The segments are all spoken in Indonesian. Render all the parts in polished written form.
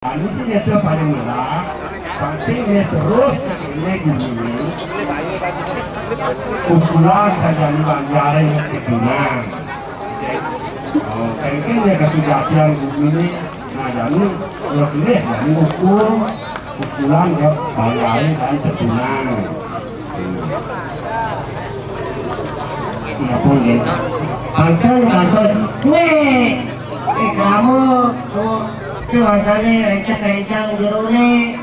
Ini sih dia paling murah, pentingnya terus ini gini, ukuran saja banjaran ketunan. Pentingnya ketujuan ini, nah jadi kalau pilih jadi ukuran ya banjaran dan ketunan. Siapun gitu. Kantor, kamu cuacanya rencang-rencang jerone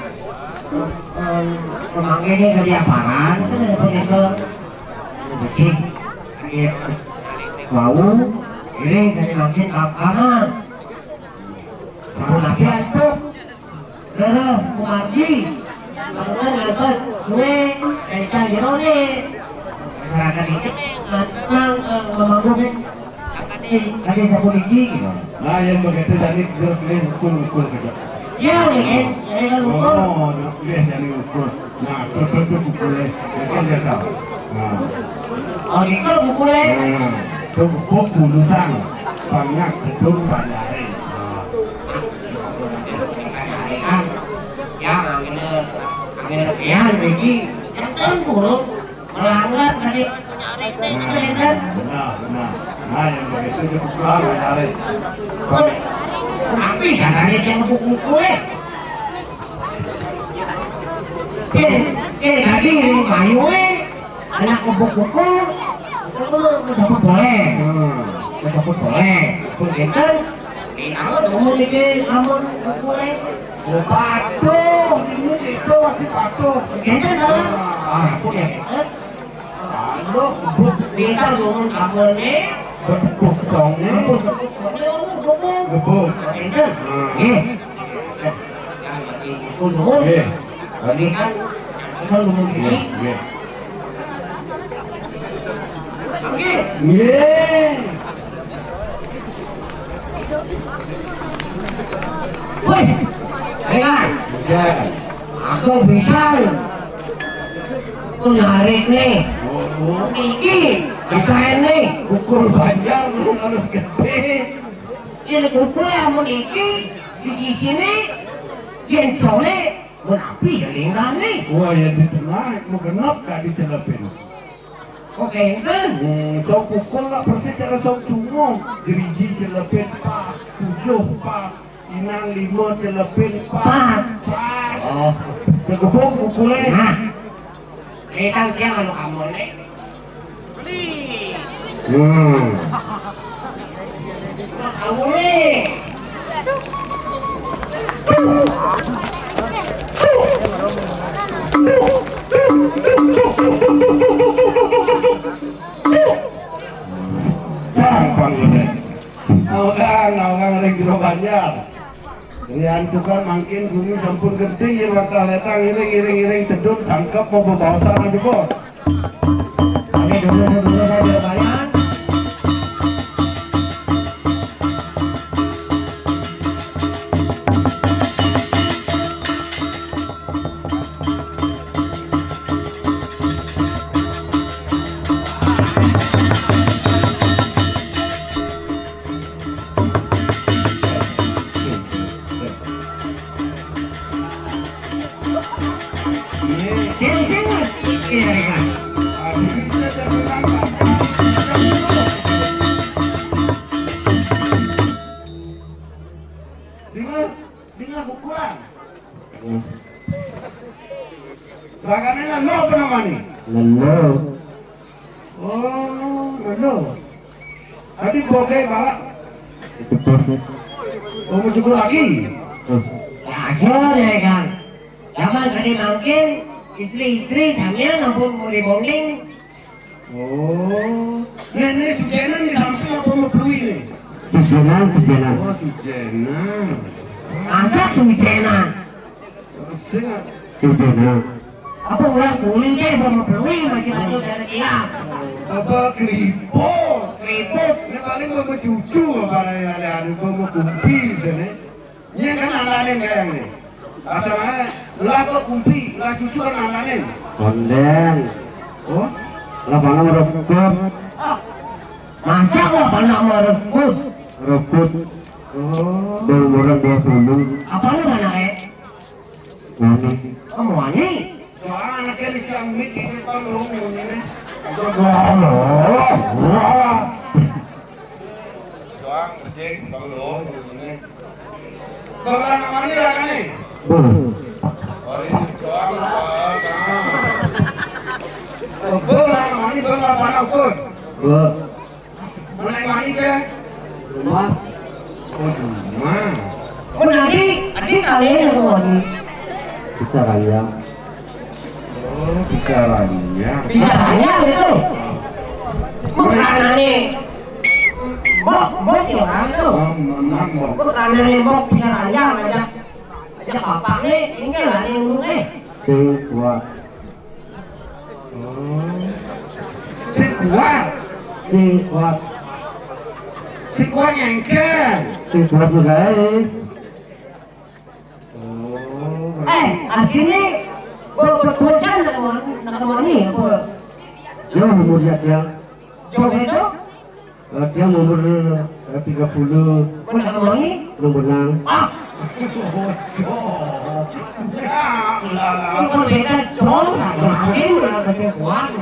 pemanggilnya ke lapangan begitu begitu mau ini dari makin ke kanan tapi itu mengaji bangun lepas gue rencang jerone akan itu tenang memanggung tadi satu biji nah yang begitu tadi dia ukur saja ya kan ukur dia jadi ukur nah terbentuk ukurnya kan dia tahu nah itu ukurnya itu ukur bulusan banyak gedung banyak ya angin ya biji yang terburuk melanggar tadi benar nah yang begitu cukup lama cari tapi katanya yang buku tadi yang kayu anak buku itu dapat boleh begitu ditahu dulu nih kamu buku patuh itu masih patuh begitu dong aku ya lalu kita dulu kamu nih gebuk dong gebuk itu itu dulu ini kan kita dulu gini woi dengar aku bisa aku narik nih iki kita ini ukur panjang harus gede ini ukur yang meniki di sini yang sore berapi dari ini wah ya ditenaik mau genap gak ditelepin oke kan so ukur lah persis cara sok tunggu diriji telepin pas 7 pas inang 5 telepin pas oh tegupong ukurnya nah kita dia kalau kamu nih kamu nih gampang ini orang negeri Banjar lihat tukang makin bumi sampun gede ya bakal letang iring tedun tangkap mau bawa sana juga ini dulu saya banyak dengan ukuran bagannya lo apa namanya? Lelo oh lelo tadi bokeh banget mau cukup lagi asyik ya kan zaman tadi mungkin istri kami nampun mau dibonding oh ini sujenan di Samsung apa mau beli ini? Sujenan oh sujenan masa sujenan apa orang kuning deh sama beli macam-macam dari dia apa keriput ini paling mau cucu kalau ada mau kumpi sebenarnya ini kan anaknya kayak ini asalnya lah kok kumpi lah cucu kan anaknya konden oh lah mana merebut masa kok mana merebut Berumur 20. Apa lu anaknya? Wani. Oh, Wani. Soalnya anaknya di siang mikir kita belum ini. Soang kecil belum ini. Bagaimana mani dah kan ni? Hari soang bagaimana mani bagaimana pun. Mana mani ke? Rumah. Rumah. Oh, nanti kalian yang Wani. Bisa raya. Bisa lainnya. Bisa raya gitu. Bukan nih. Bok ya orang tuh. Bukan nih bok bisa raya ajak bapak nih. Ini lah yang dulu nih. Kuat. Kuat. Kuat. Kuat yang ke. Kuat juga Artinya bocah nak Wani apa? Dia umur dia Jauh itu? dia umur 30. Nak Wani? Belum benang. Kalau beda jauh, makin lebih kuat.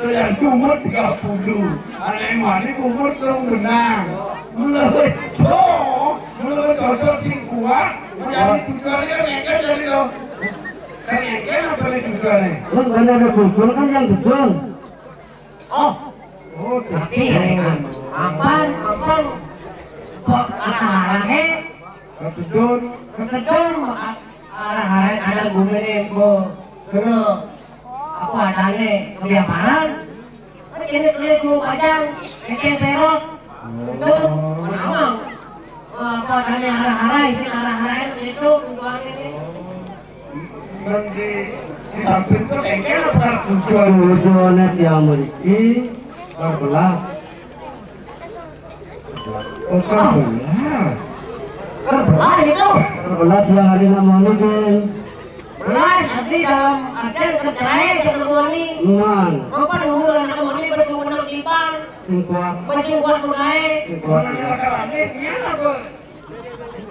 Yang umur 30. Anak yang mani umur belum benang. Mulai cocok sih kuat. Menjadi tujuannya kan yang kan jadi loh. Kan yang kan apa nih tujuannya? Kan ada kultur kan yang betul. Oh, tapi apa kok arah-arahnya Betul. kebetulan arah-arah ada gubernur go kena apa adanya kebiasaan kan ini keliru aja kecil terot itu menawang apa adanya arah-arah ini arah-arah itu tujuannya ini Dan di samping itu kayaknya apa tujuan? Tujuannya dia memiliki terbelah. Oh, terbelah. terbelah itu Terbelah dia hari namanya kan. belah arti dalam artian tercerai ketemu ini Iman. apa dulu anak ini berkewenang timpang Kuat. masih kuat mengair Kuat. Ini apa?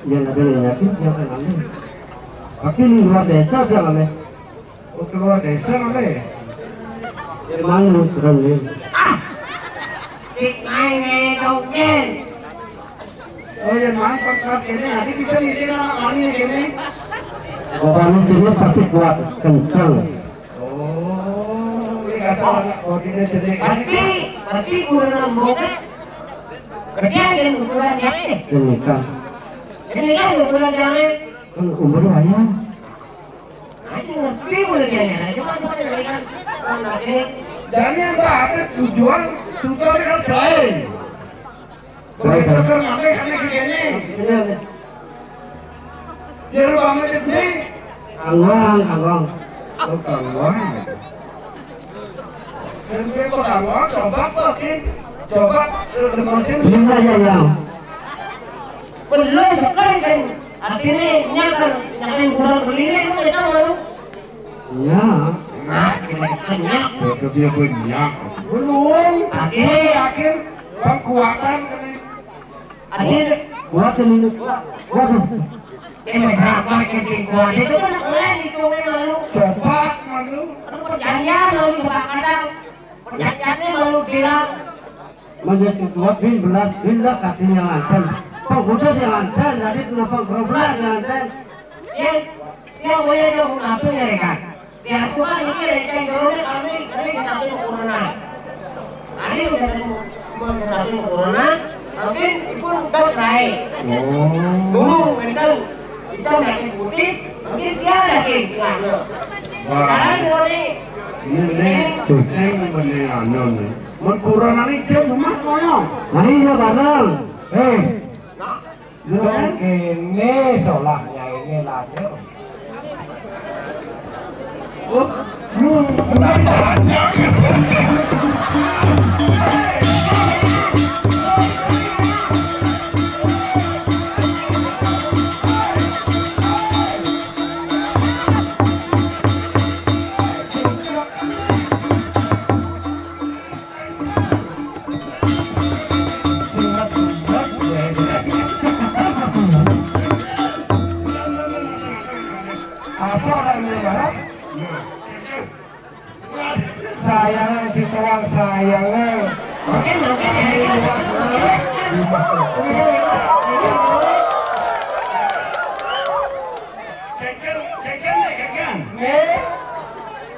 Yang ada yakin jangan ambil. Tapi di luar desa jangan ambil. Oh, keluar desa apa ya? Mana serem ni? Cik ngai kauken. Oh, yang mana perkara ini? Nanti bisa milih anak mani yang ini. Orang ini tapi kuat kencang. Oh, ini kata oh ini jadi. Berarti kurang boga. Kerja kan kurang jangan. Demikian. Jadi kan kurang jangan. Kan umur ayah. Aja ngerti boleh jangan. Cuma boleh kan anaknya. Jadi yang ada tujuan kan selain. Boleh tujuan apa yang ini? Jangan banget ini. Angwang. Oh, kawan. Dan dia kawan coba pakai coba mesin. Lima yang. Belum sekarang kan. Artinya nyakal kurang belinya itu kita baru. Ya. Nah, kena. Itu dia banyak. Belum. Akhir kuatan. Artinya Kuat ini. Kuat. berapa cacing kuat itu kan kalian itu malu. Coba malu. Perjanjian malu coba kadang. Perjanjiannya malu bilang. Menjadi kuat bin belas bin lah kakinya lancar. Pengguna dia lancar, jadi kenapa berbelah dia lancar? Yang boleh dia mengatur ya kan. Biar Tuhan ini receh jorongnya kali kita corona. Kali udah mau tetapi corona, mungkin itu udah cerai. Dulu mental hitam daging putih, mungkin dia daging ngano. Sekarang ini Ini bener anu nih. Corona ini dia rumah kono. Mari ya bareng. Lu kene solahnya ini lagi. Oh, Apa orang ini marah? Sayang si tuang sayang. Makin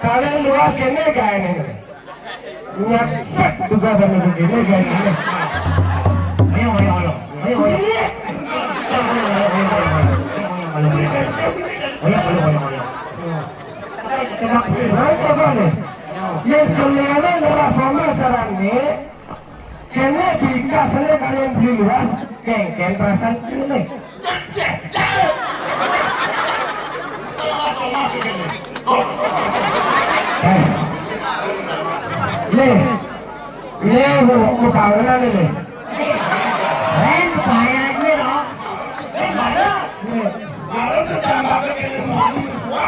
kalian dua kene gini. Nyaksak juga begini gini. ayo. Yang kalian nurah sama sekarang ini, kene dikasih kalian bilang, kengken perasaan ini. Ini mau kawinan ini. Keren kayaknya loh. Mana? Harus kecamatan kene mau semua.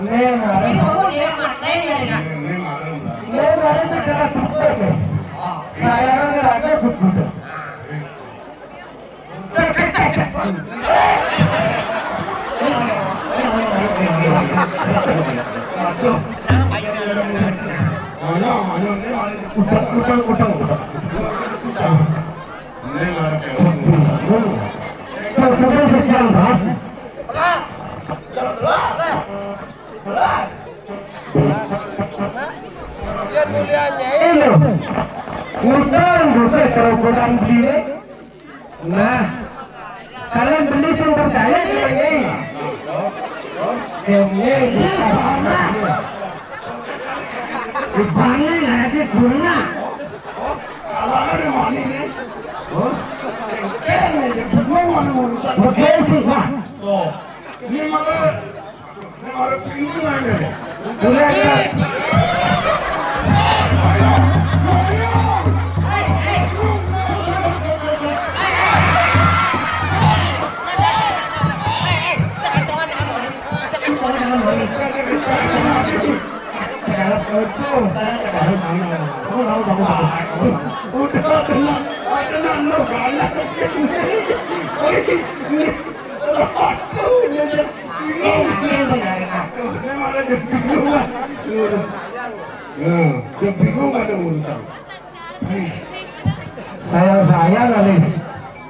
Nih, Ini kamu dia maklum ya kan? harus secara tutup nih. Saya kan ngerasa begitu. Nah, kalian beli sumber daya ini. Rupanya nggak ada guna. Oke sih, Pak. Ini Saya kali.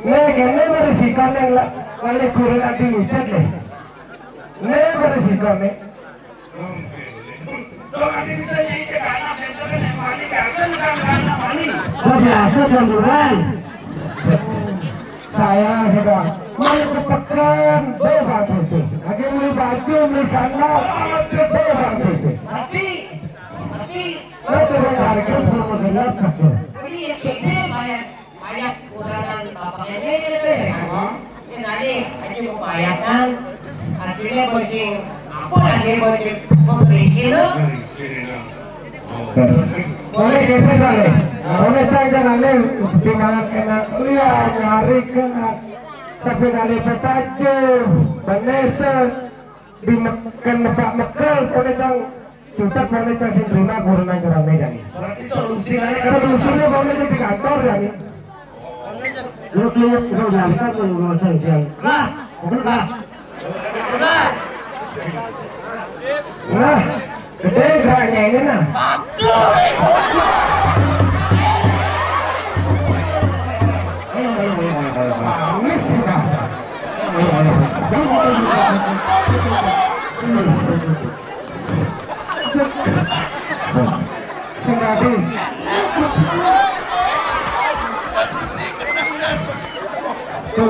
Nih, kayaknya bersihkan yang kali guru nanti ngucap nih. Nih, bersihkan nih. Biasa campuran. Saya sedang mau ke pekan bebas itu. Lagi beli baju, beli sandal, bebas itu. Tapi Saya sudah harga belum dengar satu. ini banyak kurangan bapaknya gitu ya. Ini nanti aja membayarkan artinya bosing aku lagi bosing memberi sini. Boleh kita kali. Boleh saja nanti di mana kena kuliah nyari kena. Tapi kali petaje, Vanessa di makan mekel boleh dong. Kita boleh kasih terima kurang kurang medan. Berarti solusi Solusinya boleh di kantor ya nih. Lu lihat itu jangan urusan siang. Kelas. Nah, gede geraknya ini nah. Amis nah. Singati. Tuh,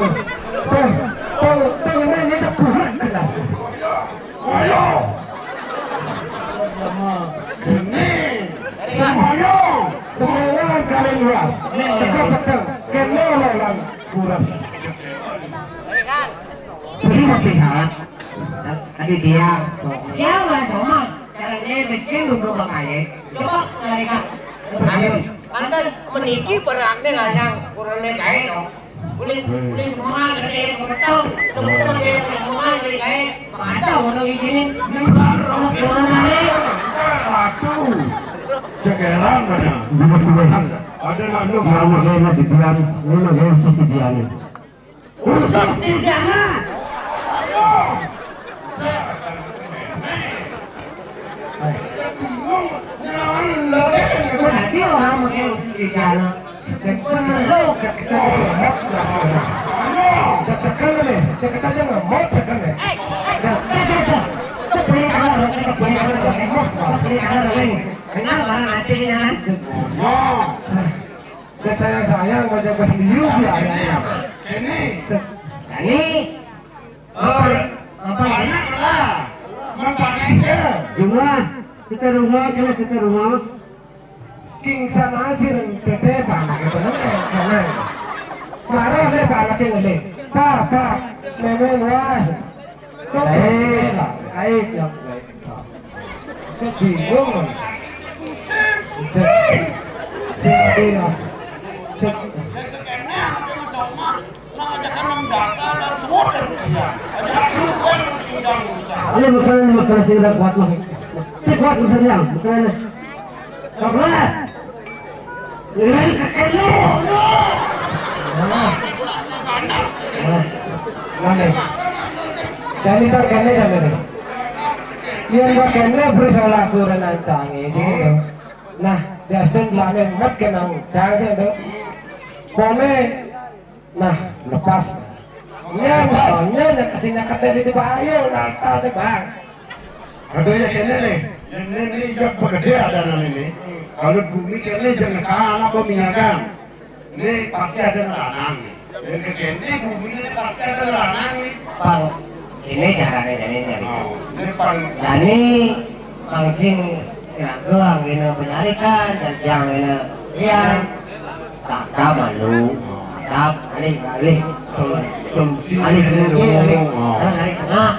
ini tak buat lah. Ayo. Ayo, semua kalian luar. Betul, kena lawan kurang. Jadi mau pihak. Tadi dia. Siapa sama? Caranya miskin untuk makanya. Coba mereka. Ayo. Pantas meniki beraknya nggak yang kurangnya kaya dong. Boleh semua gede betul. Teman-teman gede semua gede kaya. Ada orang di sini. Orang kurangnya. Satu. Sekarang mana? Ada lalu Mau saya di diam. Ini saya sisi diam. Khusus di jangan. Jadi orang mungkin di jalan. Penuh Tekan nih, tekan aja ngemot tekan nih. Sayang mau jaga sendiri ya. Ini apa enak lah. Manfaatnya Jumlah kita rumah king sana sih tete bang gitu sana. Marah deh bang lagi. Pak, memang was. Baik ya. Bingung. Sini. Ini masalah sih kuat mah. Si kuat misalnya, misalnya. 11. Ini kakeknya. Jadi tak kene ya mere. Yang tak kene bersalah kurang ancangi gitu. Nah, Justin belakang mat kenang cang itu. Boleh. Nah, lepas. Nya kesini katanya di bayu natal deh bang. Ada ya kene nih. Ini jauh gede ada ini. Kalau bumi kene jangan kalah peminyakan. Ini pasti ada ranang. Yang kene bumi ini pasti ada ranang. Pang ini caranya jadi Ini paling jadi mancing keang ini penyarikan dan yang ini yang kakak malu kakak alih solusi alih tengah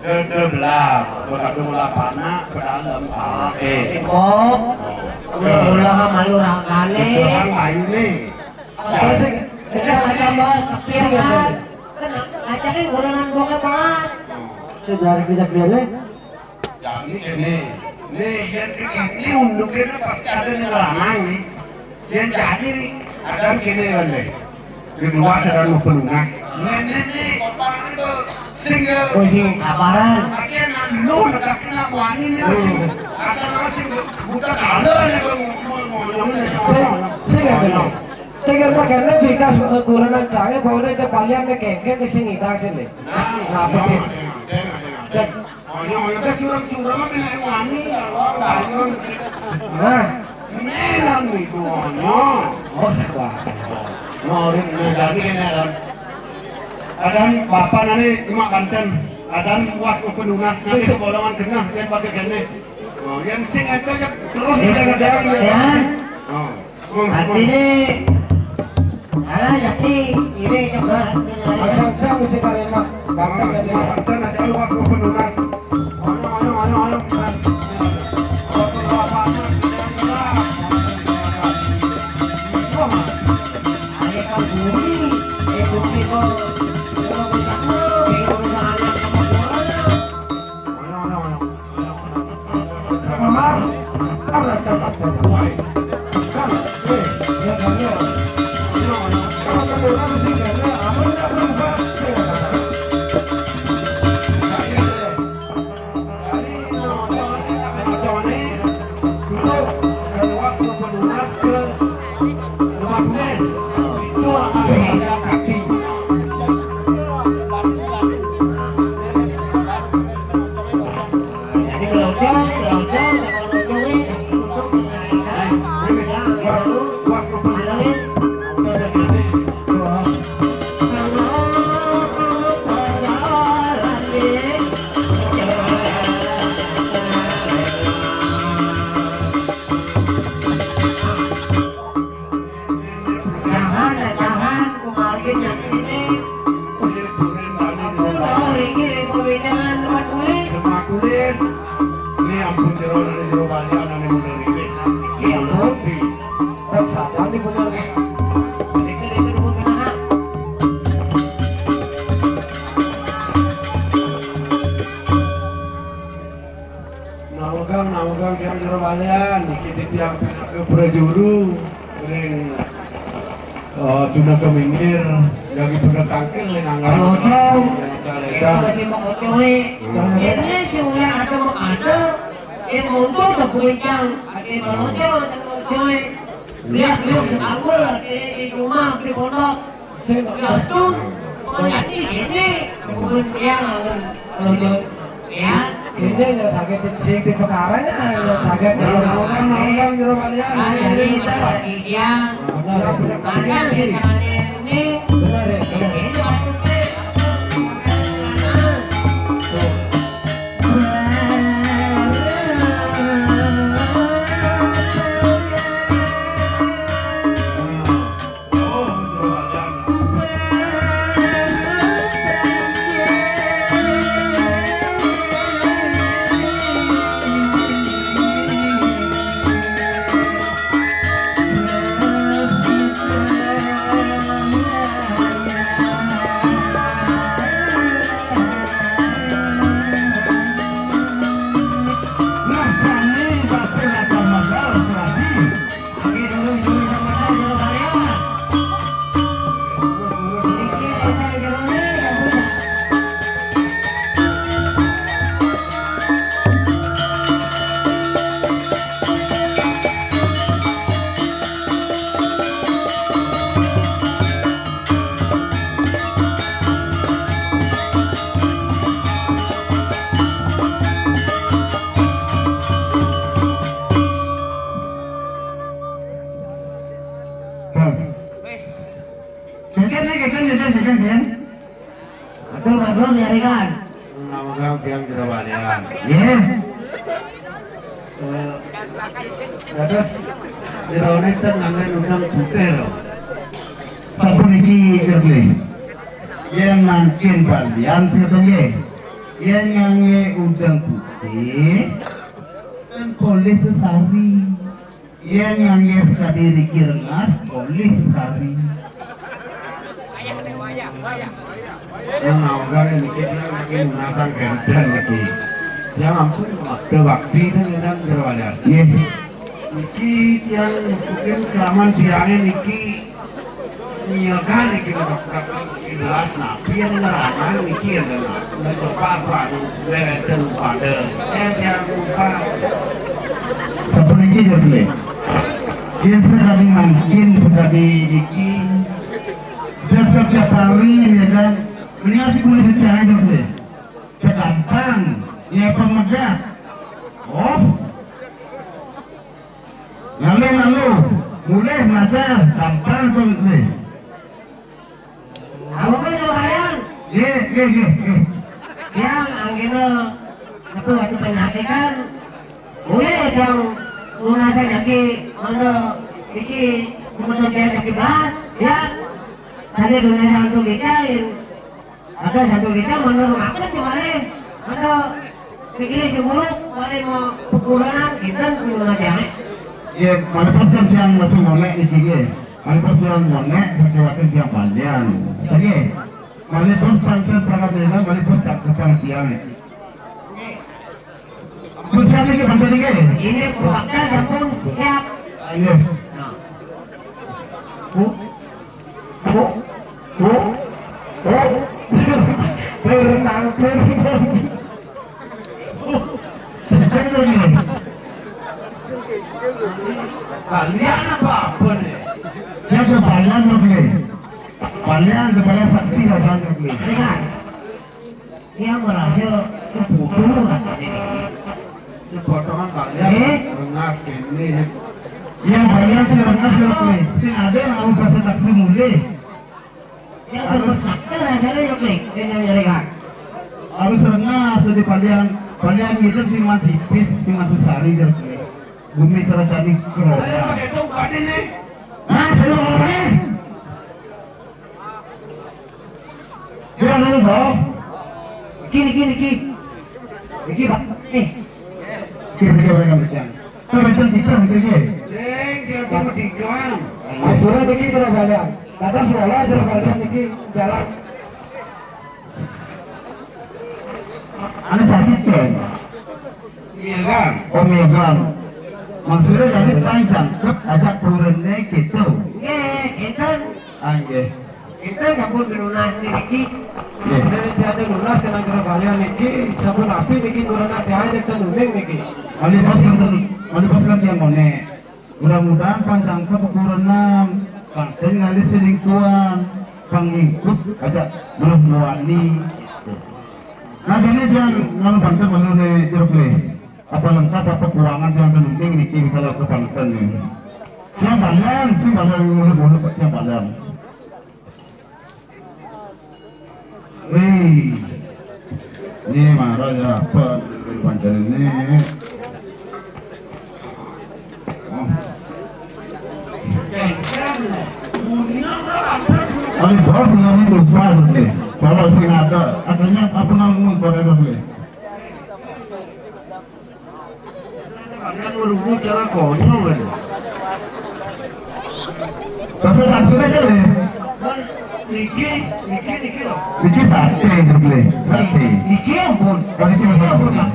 terbelah berkatu lapana berdalam pakai oh ulah malu rangkane orang lain nih kita macam bos kepiaran ajakin gorengan boke banget Sudah kita pilih. jadi ini yang ini unduknya pasti ada yang ramai yang jadi ada kini kan kedua ada pelunas ini korban itu sehingga kucing kabaran akhirnya lu nakaknya wani ini asal masih bukan ada yang Sing Tinggal karena jika kurang cahaya boleh ke palian ke kengkeng di sini tak sini. Nah, betul. Nah, ada bapak nanti cuma kanten, ada buat penunas nanti kebolongan tengah yang pakai kene. Yang sing itu terus jangan ya artinya jadi ini coba macam mesti terima. Bapak jadi kanten ada buat penunas. Ayo. Ini ampun jero balian ane model ini. iya tuh Ini benar. Nawagang jero balian kita tiap ke Prajuru ring sudah ke minggir lagi sudah tangkil nih nanggal. lagi mau cuy ini cuy ada itu muncul ke kucing ada coy. Lihat aku di rumah di pondok. Itu penyanyi ini bukan dia ya. Ini yang sakit sih di perkara ya sakit orang jero kalian. Jadi dia makanya ini Benar ya. ini maksudnya Betul nyarikan. Nama biang jerawalian. Iya. Terus jerawalnya itu ngangen udang putih loh. Sabun iki kerle. Yang makin kalian katanya. Yang nyanyi udang putih. Dan polis sesari. Yang nyanyi sekali Riki Rengas, polis sesari. Yang awal ini kita lagi menggunakan ganteng lagi. Yang ampun waktu itu dengan jerawalian. Iya. Niki yang mungkin kelamaan siangnya niki nyiakan niki jelas napi yang ngerangan niki adalah apa lecen pada yang lupa Sabun iki kerle. Yang sekali makin sekali Riki. Jasa Japari ya kan. Beliau sih boleh dicari kerle. Segampang. Ya pemegat. Oh. Lalu mulai belajar gampang kerle. Aku kan lumayan. Ye. Yang anggina itu waktu penyakitkan. Mungkin yang mengasah sakit mana iki kemudian saya sakit bahas ya. Tadi dunia satu kita ada satu kita mana mengakat kemarin ada pikir cemburu kemarin mau pukulan kita pukulan jangan. Ye, malipas yang masuk monek di sini. Malipas yang monek sesuatu yang panjang. Tadi malipas sangat dengan malipas tak kecanggihan. Terus kami ke sampai tiga. Ini puaknya jampung siap. Ayo. kalian apa nih? Dia kepala nukli. Kepala sakti kepala nukli. Dengar. Dia merasa kebutuhan katanya. Ini potongan kalian rengas ini. Yang kalian serengas nukli. Ada yang mau kasih taksi mulai. Dia bersakti rasanya nukli. Dengan jaringan. Harus rengas di kalian. Kalian itu cuma tipis, cuma sesari nukli. Bumi terjadi Saya keroda. pakai tongkat ini. Nah, sebelum orang. Jangan dulu dong. Iki Pak. Kira-kira mereka berjalan. Sampai jam 3 mungkin. Dia kamu dijual. Akhirnya begini terus balik. Kata sekolah terus balik begini jalan. Anak sakit kan? Iya kan? Om Yegang. Maksudnya jadi panjang, ada turunnya gitu. Itu Anjir. itu jampung berulang iki. Jadi ada lunas dengan kira kalian ini sabun api bikin corona teh aja itu nuling niki. Malipas kan yang monek. Mudah-mudahan panjangka ukuran pantai ngali selingkuhan pangikut ada belum wani. Nah ini dia ngal pantai menurut jeruk apa lengkap apa keuangan yang penting ini salah satu pantai ini. Siang badan sih badan mulut pak siang badan. Ini marah ya apa pantai ini. Kali bos ini lupa sih. Kalau sing ada, akhirnya apa namun koridor ni. Kalian merubu cara konyol kan? Pasal asal aja ni. Niki loh. Bici sate ni, sate. Niki ampun. Kalau ini macam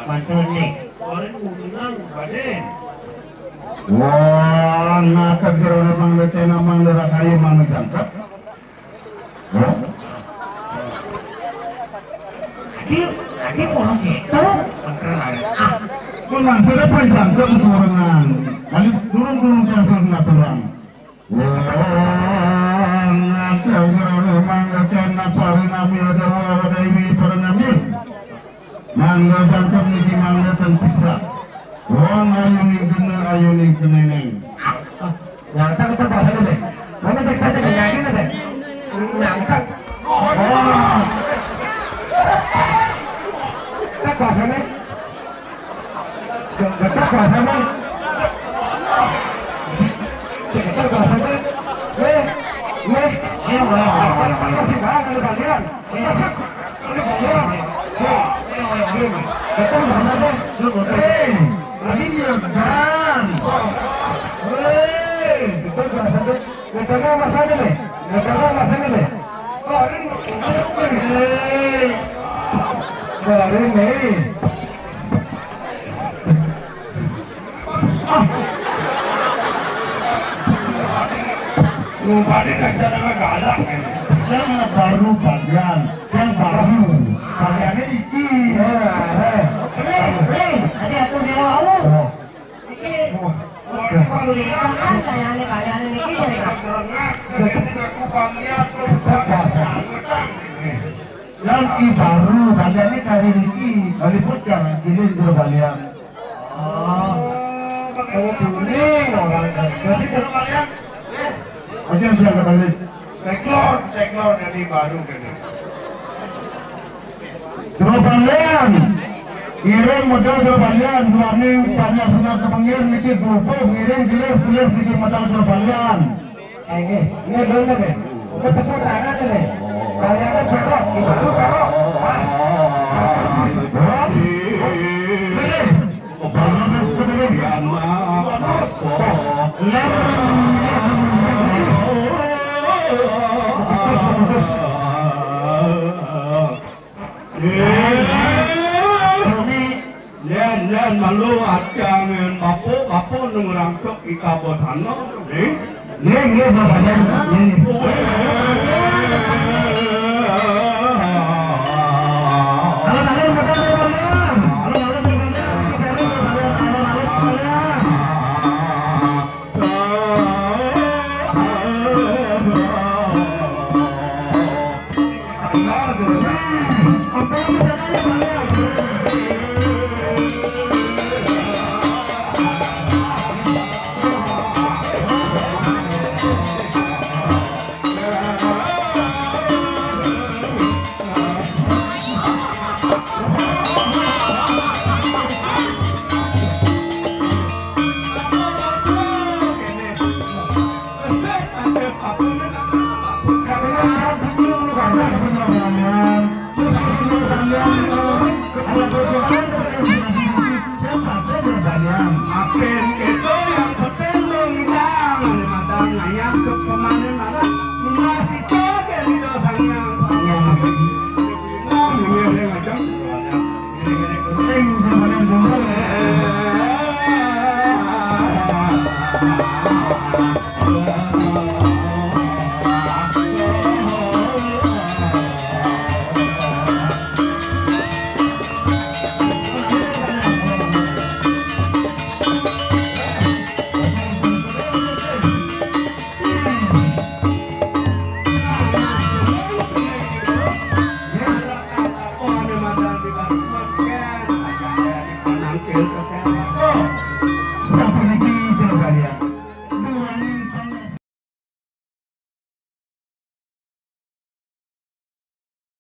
Mantul nih. Kalian undang badan. wah, nak kerana mangga namang lara kayu mangga jangkap. Adik orang gitu. Kau sudah panjangkap keturunan. Kali turun jangan ngaturan. Wah, nak kerana mangga cina parinami ada wadai parinami. Mangga jangkap ni mangga tentisah. Wong ayuning keneneng. Ngangkat itu bahasa dulu. Mana dekat dengan yang ini deh. Ngangkat. Oh. Tak bahasanya. Dekat bahasanya. Dekat bahasanya. Masih banyak ada bagian. Betul bahasanya. Lagi dia jalan. Betul bahasanya. Betulnya masanya nih. Betulnya masanya nih. Oh ini. Lupa di cara galak. Yang baru bagian, yang baru bagiannya iki. Tadi aku mau. Kan kalian ini jadi Yang ki baru bagiannya kali iki, kali pucang, ini sudah balian. Kalau kuning orang kan. Berarti kalau kalian Macam siapa kali? Teklor dari baru kan. Sudah balian. Kirim modal sudah balian, suami banyak sudah kepanggil mikir grupo, kirim kirim mikir modal sudah balian. ini dulu nih. Ketemu tangan nih. Kalian kan cocok, itu kalau Yan malu atang bapo nung tok ikabot hano Nih bapaknya Apa